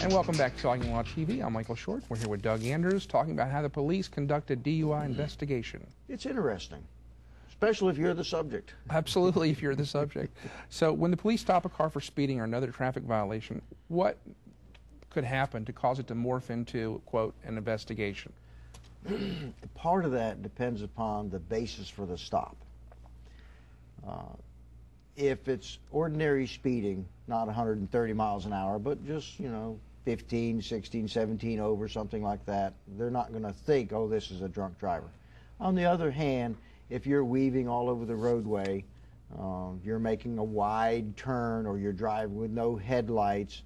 And welcome back to Talking Law TV. I'm Michael Short. We're here with Doug Andrews talking about how the police conduct a DUI investigation. It's interesting, especially if you're the subject. Absolutely, if you're the subject. So when the police stop a car for speeding or another traffic violation, what could happen to cause it to morph into, quote, an investigation? Part of that depends upon the basis for the stop. If it's ordinary speeding, not 130 miles an hour, but just, 15, 16, 17 over, something like that, they're not going to think, oh, this is a drunk driver. On the other hand, if you're weaving all over the roadway, you're making a wide turn, or you're driving with no headlights,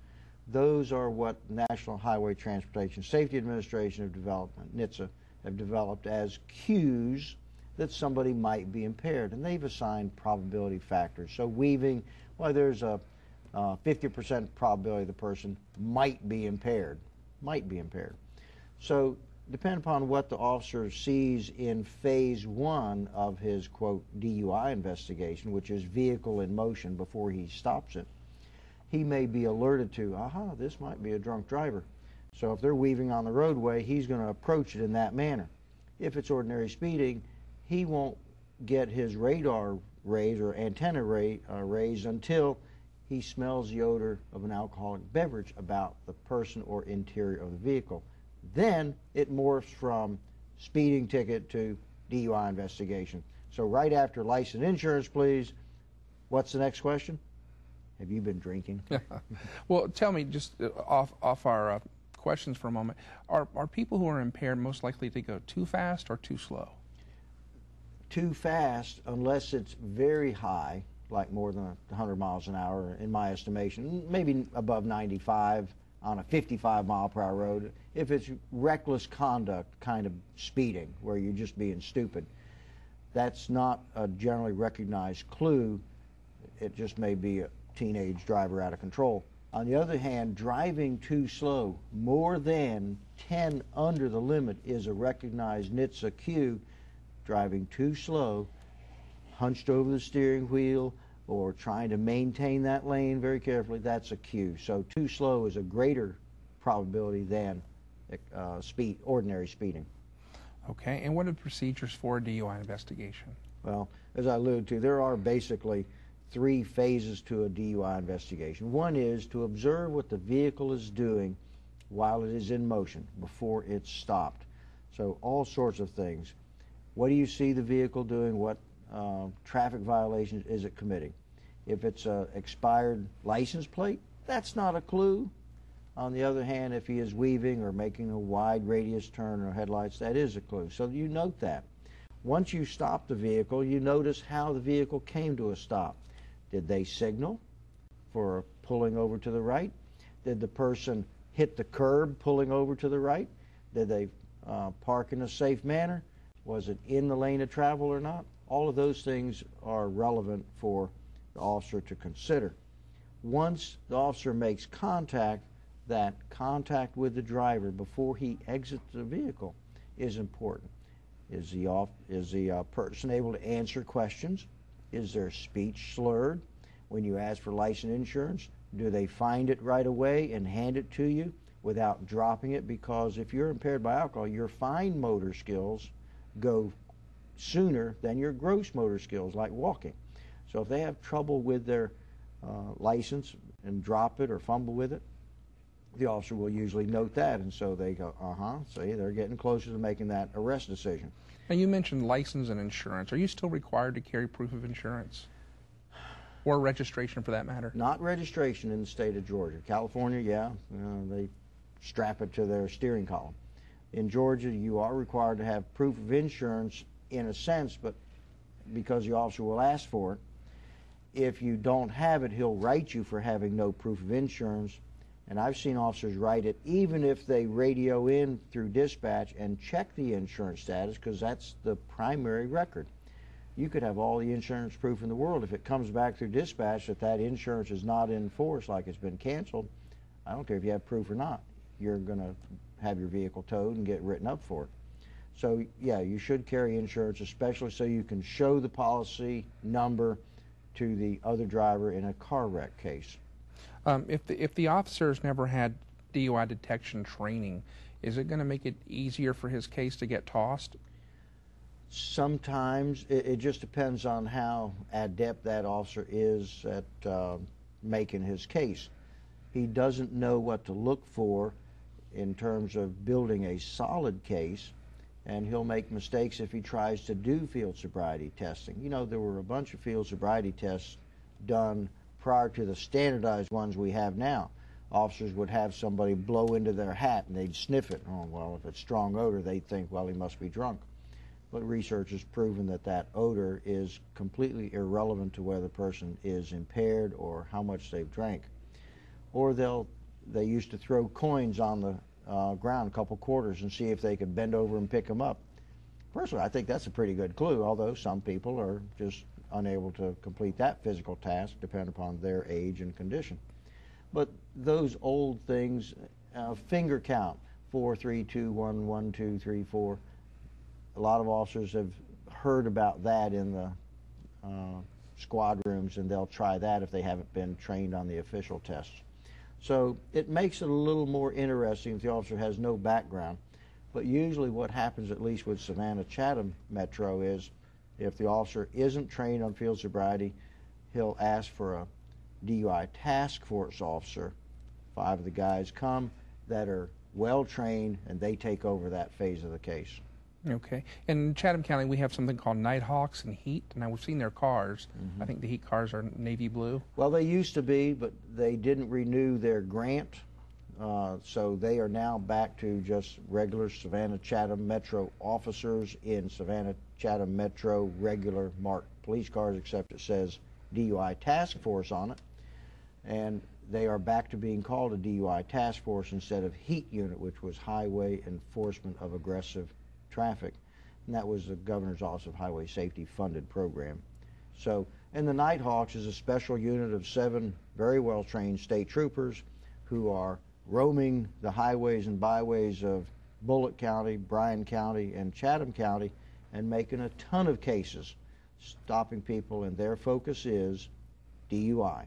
those are what National Highway Transportation Safety Administration have developed, NHTSA, have developed as cues that somebody might be impaired, and they've assigned probability factors. So weaving, well, there's a 50% probability the person might be impaired. So depending upon what the officer sees in phase one of his, quote, DUI investigation, which is vehicle in motion before he stops it, he may be alerted to, aha, this might be a drunk driver. So if they're weaving on the roadway, he's going to approach it in that manner. If it's ordinary speeding, he won't get his radar raised or antenna raised until he smells the odor of an alcoholic beverage about the person or interior of the vehicle. Then it morphs from speeding ticket to DUI investigation. So right after license insurance, please, what's the next question? Have you been drinking? Well, tell me, just off our questions for a moment, are people who are impaired most likely to go too fast or too slow? Too fast, unless it's very high, like more than 100 miles an hour, in my estimation, maybe above 95 on a 55 mile per hour road. If it's reckless conduct kind of speeding, where you're just being stupid, that's not a generally recognized clue. It just may be a teenage driver out of control. On the other hand, driving too slow, more than 10 under the limit, is a recognized NHTSA cue. Driving too slow, hunched over the steering wheel, or trying to maintain that lane very carefully, that's a cue. So too slow is a greater probability than ordinary speeding. Okay, and what are the procedures for a DUI investigation? Well, as I alluded to, there are basically three phases to a DUI investigation. One is to observe what the vehicle is doing while it is in motion, before it's stopped. So all sorts of things. What do you see the vehicle doing? What traffic violations is it committing? If it's an expired license plate, that's not a clue. On the other hand, if he is weaving or making a wide radius turn or headlights, that is a clue. So you note that. Once you stop the vehicle, you notice how the vehicle came to a stop. Did they signal for pulling over to the right? Did the person hit the curb pulling over to the right? Did they park in a safe manner? Was it in the lane of travel or not? All of those things are relevant for the officer to consider. Once the officer makes contact, that contact with the driver before he exits the vehicle is important. Is the person able to answer questions? Is their speech slurred? When you ask for license insurance, do they find it right away and hand it to you without dropping it? Because if you're impaired by alcohol, your fine motor skills go sooner than your gross motor skills, like walking. So if they have trouble with their license and drop it or fumble with it, the officer will usually note that, and so they go, see, they're getting closer to making that arrest decision. Now, you mentioned license and insurance. Are you still required to carry proof of insurance? Or registration, for that matter? Not registration in the state of Georgia. California, yeah, they strap it to their steering column. In Georgia, you are required to have proof of insurance in a sense, but because the officer will ask for it. If you don't have it, he'll write you for having no proof of insurance. And I've seen officers write it even if they radio in through dispatch and check the insurance status, because that's the primary record. You could have all the insurance proof in the world. If it comes back through dispatch that insurance is not in force, like it's been canceled, I don't care if you have proof or not. You're going to have your vehicle towed and get written up for it. So, yeah, you should carry insurance, especially so you can show the policy number to the other driver in a car wreck case. If the officer's never had DUI detection training, is it going to make it easier for his case to get tossed? Sometimes it just depends on how adept that officer is at making his case. He doesn't know what to look for in terms of building a solid case, and he'll make mistakes if he tries to do field sobriety testing. You know, there were a bunch of field sobriety tests done prior to the standardized ones we have now. Officers would have somebody blow into their hat and they'd sniff it. Oh, well, if it's strong odor, they'd think, well, he must be drunk. But research has proven that that odor is completely irrelevant to whether the person is impaired or how much they've drank. Or they used to throw coins on the ground, a couple quarters, and see if they could bend over and pick them up. Personally, I think that's a pretty good clue, although some people are just unable to complete that physical task depending upon their age and condition. But those old things, finger count, 4, 3, 2, 1, 1, 2, 3, 4. A lot of officers have heard about that in the squad rooms, and they'll try that if they haven't been trained on the official tests. So it makes it a little more interesting if the officer has no background. But usually what happens, at least with Savannah-Chatham Metro, is if the officer isn't trained on field sobriety, he'll ask for a DUI task force officer. 5 of the guys come that are well trained, and they take over that phase of the case. Okay. In Chatham County, we have something called Nighthawks and Heat. Now, we've seen their cars. I think the Heat cars are navy blue. Well, they used to be, but they didn't renew their grant, so they are now back to just regular Savannah-Chatham Metro officers in Savannah-Chatham Metro regular marked police cars, except it says DUI Task Force on it. And they are back to being called a DUI Task Force instead of Heat Unit, which was Highway Enforcement of Aggressive Traffic, and that was the Governor's Office of Highway Safety funded program. So, and the Nighthawks is a special unit of 7 very well trained state troopers who are roaming the highways and byways of Bullitt County, Bryan County, and Chatham County, and making a ton of cases, stopping people, and their focus is DUI.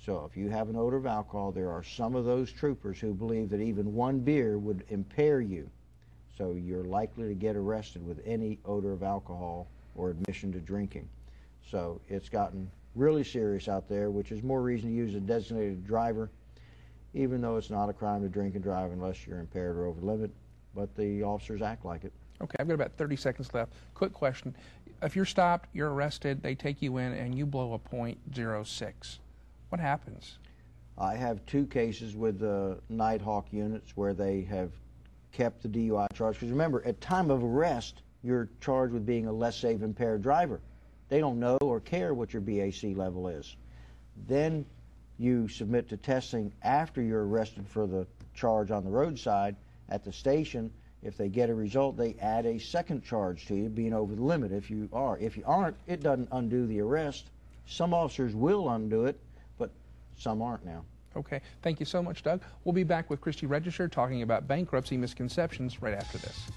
So if you have an odor of alcohol, there are some of those troopers who believe that even one beer would impair you. So you're likely to get arrested with any odor of alcohol or admission to drinking. So it's gotten really serious out there, which is more reason to use a designated driver, even though it's not a crime to drink and drive unless you're impaired or over the limit, but the officers act like it. Okay, I've got about 30 seconds left. Quick question. If you're stopped, you're arrested, they take you in, and you blow a .06, what happens? I have 2 cases with the Nighthawk units where they have kept the DUI charge, because remember, at time of arrest, you're charged with being a less safe impaired driver. They don't know or care what your BAC level is. Then you submit to testing after you're arrested for the charge on the roadside. At the station, if they get a result, they add a second charge to you, being over the limit if you are. If you aren't, it doesn't undo the arrest. Some officers will undo it, but some aren't now. Okay. Thank you so much, Doug. We'll be back with Christy Register talking about bankruptcy misconceptions right after this.